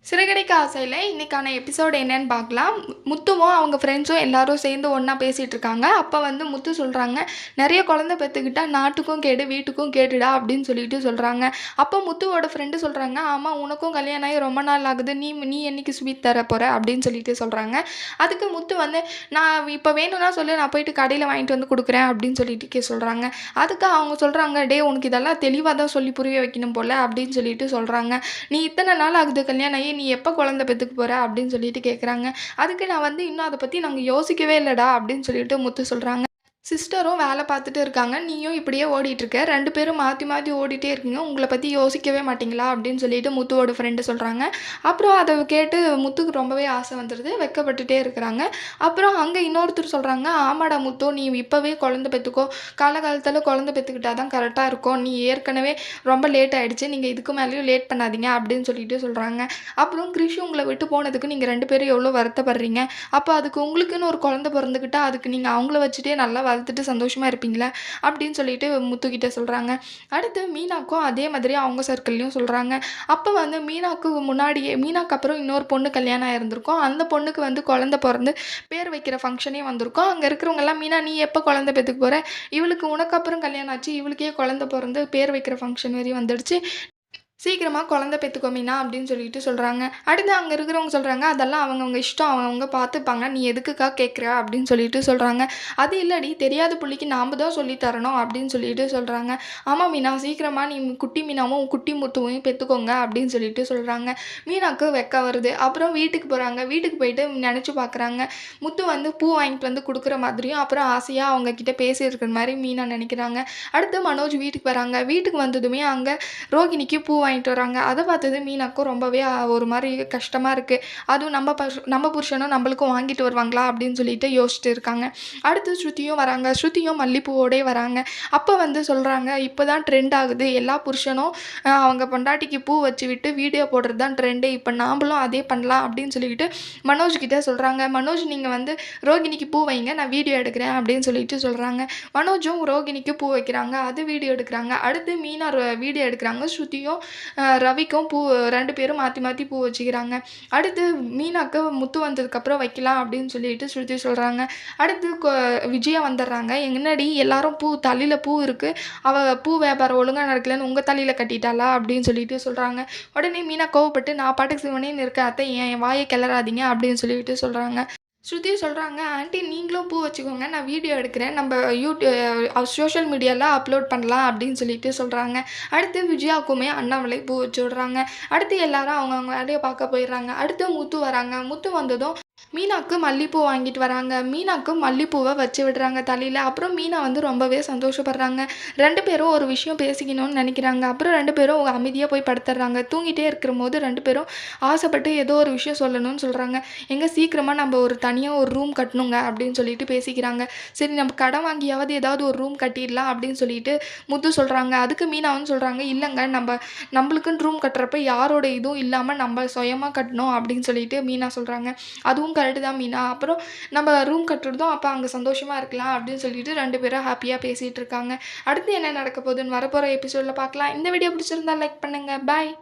சிறகடிக்க ஆசையில இன்னைக்கான எபிசோடு என்னன்னு பார்க்கலாம். முத்துவும் அவங்க ஃப்ரெண்ட்ஸும் எல்லாரும் சேர்ந்து ஒண்ணா பேசிட்டு இருக்காங்க. அப்ப வந்து முத்து சொல்றாங்க, "நெறைய குழந்தை பெத்துக்கிட்டா நாட்டுக்கும் கேடு, வீட்டுக்கும் கேடுடா" அப்படின்னு சொல்லிட்டு சொல்றாங்க. அப்போ முத்துவோட ஃப்ரெண்டு சொல்றாங்க, "ஆமா உனக்கும் கல்யாணம் ஆகி ரொம்ப நாள் ஆகுது. நீ நீ என்னைக்கு ஸ்வீட் தரப்போற?" அப்படின்னு சொல்லிட்டு சொல்றாங்க. அதுக்கு முத்து வந்து, "நான் இப்ப வேணும்னா சொல்லு, நான் போயிட்டு கடையில வாங்கிட்டு வந்து குடுக்குறேன்" அப்படின்னு சொல்லிட்டு சொல்றாங்க. அதுக்கு அவங்க சொல்றாங்க, "டேய் உனக்கு இதெல்லாம் தெளிவா தான் சொல்லி புரிய வைக்கணும் போல" அப்படின்னு சொல்லிட்டு சொல்றாங்க. "நீ இத்தனை நாள் ஆகுது கல்யாணம் ஆகி, நீ எப்போ குழந்தை பெத்துக்க போற?" அப்படின்னு சொல்லிட்டு கேட்குறாங்க. அதுக்கு நான் வந்து, "இன்னும் அதை பத்தி நாங்க யோசிக்கவே இல்லடா" அப்படின்னு சொல்லிட்டு முத்து சொல்றாங்க. சிஸ்டரும் வேலை பார்த்துட்டு இருக்காங்க. நீயும் இப்படியே ஓடிட்டுருக்க. 2 பேரும் மாத்தி மாத்தி ஓடிட்டே இருக்கீங்க. உங்கள பத்தி யோசிக்கவே மாட்டீங்களா? அப்படின்னு சொல்லிட்டு முத்துவோட ஃப்ரெண்டு சொல்றாங்க. அப்புறம் அத கேட்டு முத்துக்கு ரொம்பவே ஆசை வந்துருது. வெட்கப்பட்டுட்டே இருக்கிறாங்க. அப்புறம் அங்க இன்னொருத்தர் சொல்றாங்க, "ஆமாடா முத்து, நீ இப்பவே குழந்தை பெத்துக்கோ. காலகாலத்தில குழந்தை பெத்துக்கிட்டா தான் கரெக்ட்டா இருக்கும். நீ ஏற்கனவே ரொம்ப லேட் ஆயிடுச்சு. நீங்க இதுக்கு மேலயும் லேட் பண்ணாதீங்க" அப்படின்னு சொல்லிட்டு சொல்றாங்க. அப்புறம் கிரிஷ் உங்கள விட்டு போனதுக்கு நீங்க 2 பேரும் எவ்வளோ வருத்தப்படுறீங்க. அப்ப அதுக்கு உங்களுக்குன்னு ஒரு குழந்தை பொறந்துக்கிட்டா, அதுக்கு நீங்க அவங்கள வச்சுட்டே நல்லா வளர்த்துட்டு சந்தோஷமா இருப்பீங்களா? அப்படின்னு சொல்லிட்டு முத்துக்கிட்ட சொல்றாங்க. அடுத்து மீனாக்கும் அதே மாதிரி அவங்க சர்க்கிள்லயும் சொல்றாங்க. அப்ப வந்து மீனாக்கு அப்புறம் இன்னொரு பொண்ணு கல்யாணம் ஆயிருந்திருக்கும். அந்த பொண்ணுக்கு வந்து குழந்தை பொறந்து பேர் வைக்கிற ஃபங்ஷனே வந்திருக்கும். அங்க இருக்கிறவங்கலாம், "மீனா நீ எப்ப குழந்தை பெத்துக்க போற? உனக்கு அப்புறம் கல்யாணம் ஆச்சு. இவளுக்கே குழந்தை பொறந்து பேர் வைக்கிற ஃபங்ஷன் வேற வந்துடுச்சு. சீக்கிரமா குழந்தை பெத்துக்கோ மீனா" அப்படின்னு சொல்லிட்டு சொல்றாங்க. அடுத்து அங்க இருக்கிறவங்க சொல்றாங்க, "அதெல்லாம் அவங்கவங்க இஷ்டம். அவங்கவங்க பார்த்துப்பாங்க. நீ எதுக்குக்கா கேட்குற?" அப்படின்னு சொல்லிட்டு சொல்றாங்க. "அது இல்லடி, தெரியாத புள்ளைக்கு நாம தான் சொல்லி தரணும்" அப்படின்னு சொல்லிட்டு சொல்றாங்க. "ஆமா மீனா, சீக்கிரமா நீ குட்டி மீனாவும், குட்டி முத்துவையும் பெத்துக்கோங்க" அப்படின்னு சொல்லிட்டு சொல்றாங்க. மீனாக்கு வெட்கம் வருது. அப்புறம் வீட்டுக்கு போறாங்க. வீட்டுக்கு போயிட்டு நெனச்சு பார்க்குறாங்க. முத்து வந்து பூ வாங்கிட்டு வந்து குடுக்குற மாதிரியும், அப்புறம் ஆசையா அவங்க கிட்ட பேசியிருக்கிற மாரி மீனா நெனைக்கிறாங்க. அடுத்து மனோஜ் வீட்டுக்கு வராங்க. வீட்டுக்கு வந்ததுமே அங்க ரோகிணிக்கு பூ வாங்கிட்டு வராங்க. அத பார்த்தது மீனாக்கும் ரொம்பவே ஒரு மாரி கஷ்டமா இருக்கு. அதுவும் நம்ம புருஷனும் நம்மளுக்கும் வாங்கிட்டு வருவாங்களா? அப்படின்னு சொல்லிட்டு யோசிச்சுட்டு இருக்காங்க. அடுத்து ஸ்ருதியும் வராங்க. ஸ்ருதியும் மல்லிப்பூவோடயே வராங்க. அப்ப வந்து சொல்றாங்க, "இப்பதான் ட்ரெண்ட் ஆகுது. எல்லா புருஷனும் அவங்க பொண்டாட்டிக்கு பூ வச்சு விட்டு வீடியோ போடுறது தான் ட்ரெண்டு. இப்ப நாமளும் அதே பண்ணலாம்" அப்படின்னு சொல்லிட்டு மனோஜ் கிட்ட சொல்றாங்க. "மனோஜ் நீங்க வந்து ரோகிணிக்கு பூ வைங்க. நான் வீடியோ எடுக்கிறேன்" அப்படின்னு சொல்லிட்டு சொல்றாங்க. மனோஜும் ரோகிணிக்கு பூ வைக்கிறாங்க. அது வீடியோ எடுக்குறாங்க. அடுத்து மீனா வீடியோ எடுக்குறாங்க. ஸ்ருதியும் ரவிக்கும் 2 பேரும் மாத்தி மாத்தி பூ வச்சுக்கிறாங்க. அடுத்து மீனாக்கு முத்து வந்ததுக்கப்புறம் வைக்கலாம் அப்படின்னு சொல்லிட்டு ஸ்ருதி சொல்றாங்க. அடுத்து விஜயா வந்துடுறாங்க. "என்னடி எல்லாரும் தலையில பூ இருக்கு. அவ பூ வியாபாரம் ஒழுங்கா நடக்கலன்னு உங்க தலையில கட்டிட்டாளா?" அப்படின்னு சொல்லிட்டு சொல்றாங்க. உடனே மீனா கோவப்பட்டு, "நான் பாட்டுக்கு சிவனேன்னு இருக்கேன் அத்தை, என் வாய கிளறாதீங்க" அப்படின்னு சொல்லிட்டு சொல்றாங்க. ஸ்ருதி சொல்றாங்க, "ஆன்ட்டி நீங்களும் பூ வச்சுக்கோங்க. நான் வீடியோ எடுக்கிறேன். நம்ம சோஷியல் மீடியால அப்லோட் பண்ணலாம்" அப்படின்னு சொல்லிட்டு சொல்றாங்க. அடுத்து விஜயாவுக்குமே அண்ணாமலை பூ வச்சு விடுறாங்க. அடுத்து எல்லாரும் அவங்கவங்க வேலைய பார்க்க போயிடுறாங்க. அடுத்து முத்து வராங்க. முத்து வந்ததும் மீனாக்கு மல்லிப்பூ வாங்கிட்டு வராங்க. மீனாக்கு மல்லிப்பூவ வச்சு விடுறாங்க தலையில. அப்புறம் மீனா வந்து ரொம்பவே சந்தோஷப்படுறாங்க. 2 பேரும் ஒரு விஷயம் பேசிக்கணும்னு நெனைக்கிறாங்க. அப்புறம் 2 பேரும் அமைதியா போய் படுத்துடுறாங்க. தூங்கிட்டே இருக்கும்போது 2 பேரும் ஆசைப்பட்டு ஏதோ ஒரு விஷயம் சொல்லணும்னு சொல்றாங்க. "எங்க சீக்கிரமா நம்ம தனியா ஒரு ரூம் கட்டணுங்க" அப்படின்னு சொல்லிட்டு பேசிக்கிறாங்க. "சரி நம்ம கடன் வாங்கியாவது ஏதாவது ஒரு ரூம் கட்டிடலாம்" அப்படின்னு சொல்லிட்டு முத்து சொல்றாங்க. அதுக்கு மீனா வந்து சொல்றாங்க, "இல்லங்க நம்மளுக்குன்னு ரூம் கட்டுறப்ப யாரோட இதுவும் இல்லாம நம்ம சுயமா கட்டணும்" அப்படின்னு சொல்லிட்டு மீனா சொல்றாங்க. "அதுவும் கரெக்ட்டு தான் மீனா. அப்புறம் நம்ம ரூம் கட்டுறதும் அப்ப அங்க சந்தோஷமா இருக்கலாம்" அப்படின்னு சொல்லிட்டு 2 பேரும் ஹேப்பியா பேசிட்டு இருக்காங்க. அடுத்து என்ன நடக்க போகுதுன்னு வரப்போற எபிசோட்ல பார்க்கலாம். இந்த வீடியோ பிடிச்சிருந்தா லைக் பண்ணுங்க. பாய்.